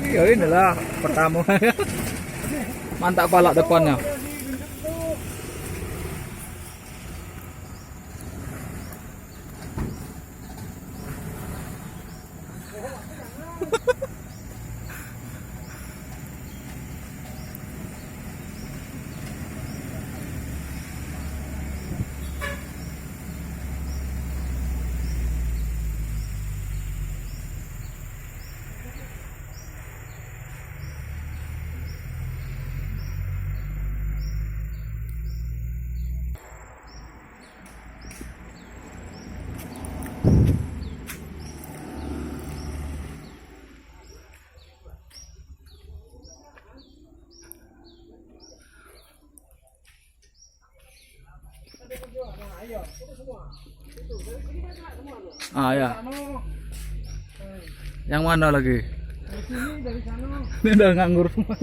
Iya inilah pertama. Mantap palak depannya. Ah ya. Yang mana lagi? Ini udah nganggur semua.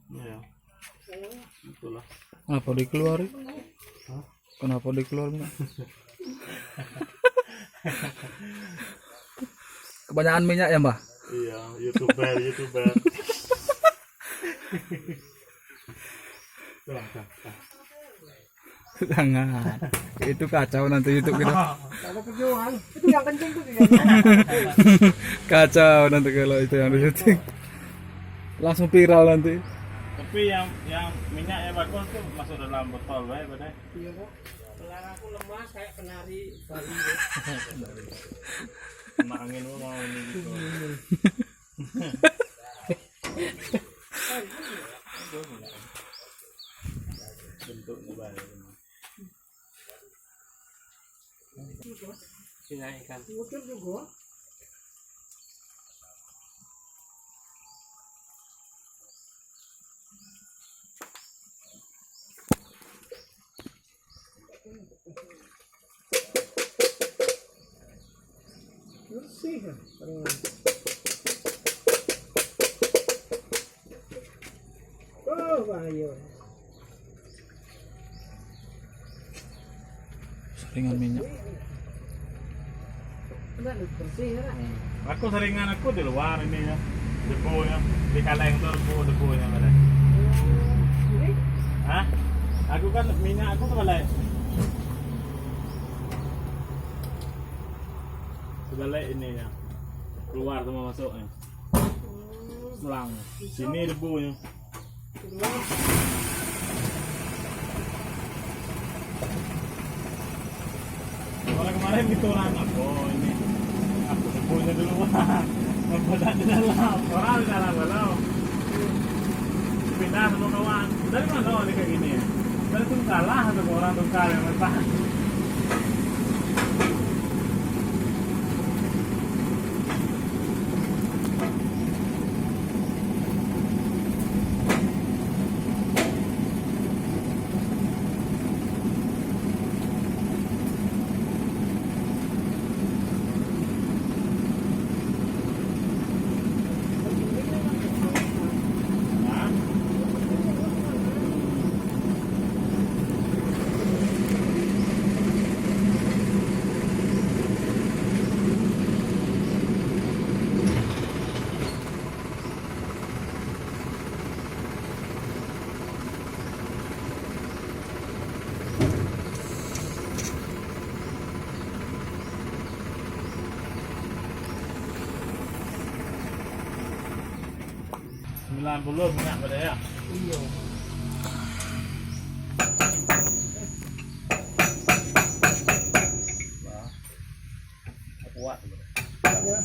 Iya. Itulah. Kenapa dikeluarin? Kenapa dikeluarin? Kebanyakan minyak ya, Mbah? Iya, YouTuber. Jangan. Itu kacau nanti YouTube kita. Kalau perjuangan itu yang kencing tuh dia. Kacau nanti kalau itu yang di syuting. Langsung viral nanti. Tapi yang minyaknya bagus tuh masuk dalam botol baik pada. Iya kok. Pelang aku lemas kayak penari Bali. Kena angin lu mau ini gitu. Bentuknya baik. Dinaikkan. Muncul juga. Bersih kan? Oh, bahaya. Saringan minyak. Enggak bersih ya. Aku seringan aku di luar ini ya. Debunya di kaleng tuh debunya ada. Ini Hah? Aku kan minyak aku tuh balik. Balik ini ya. Keluar semua masuknya. Selang. Sini debunya. Kalau kemarin gitu orang aku ini aku debunya dulu membuat di dalam orang di dalam kalau pindah sama kawan dari mana nih kayak gini ya dari Tungkalah atau orang Tungkal yang bertahan. 90 minyak pada ya. Iya. Nah, kuat. Ya.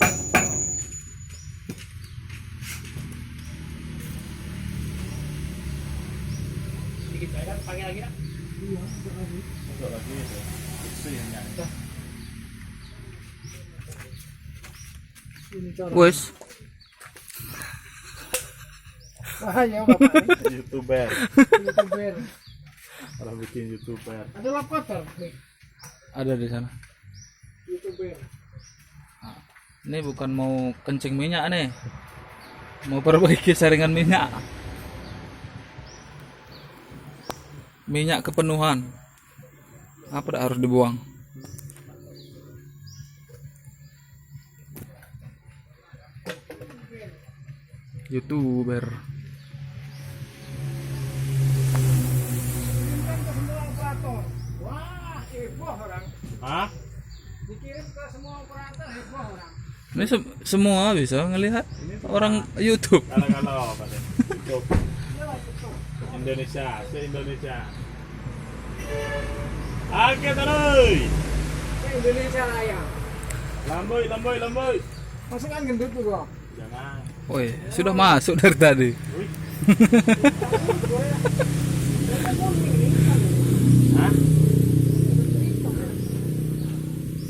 Dikit aja kan pakai lagi dah. Iya, untuk lagi. Masuk lagi itu. Isi minyak. Ini cara. Wes, Bahaya bapak. YouTuber. YouTuber. Orang bikin YouTuber. Ada laporan nih. ada di sana. YouTuber. Ini bukan mau kencing minyak nih, mau perbaiki saringan minyak. Minyak kepenuhan. Apa dah harus dibuang? YouTuber. Kirimkan ke semua operator. Wah, heboh orang. Hah? Dikirim ke semua operator, heboh orang. Ini semua bisa ngelihat orang YouTube. Kalau apa deh? YouTube. Indonesia, se-Indonesia. Oke terus. Ke Indonesia Raya. Lamboy, lamboy, lamboy. Masukkan gendut juga. Jangan. Woi, sudah masuk dari tadi. Wih. Hah?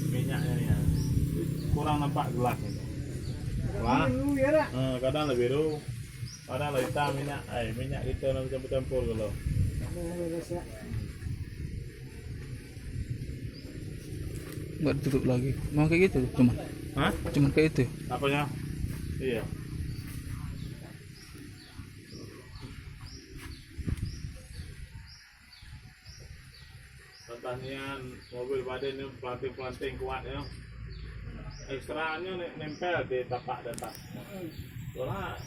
Minyaknya ya. Kurang nampak gelap ini. Wah. Dulu ya dah. Kadang lebih biru. Kadang lebih hitam minyak. Minyak kita nak campur-campur dulu. Indonesia. Nggak ditutup lagi. Mau kayak gitu, Hah? cuman kayak itu. Apanya? Iya. Pertanian mobil badan ini planting-planting kuat ya. Ekstranya nempel di tapak detak. Soalnya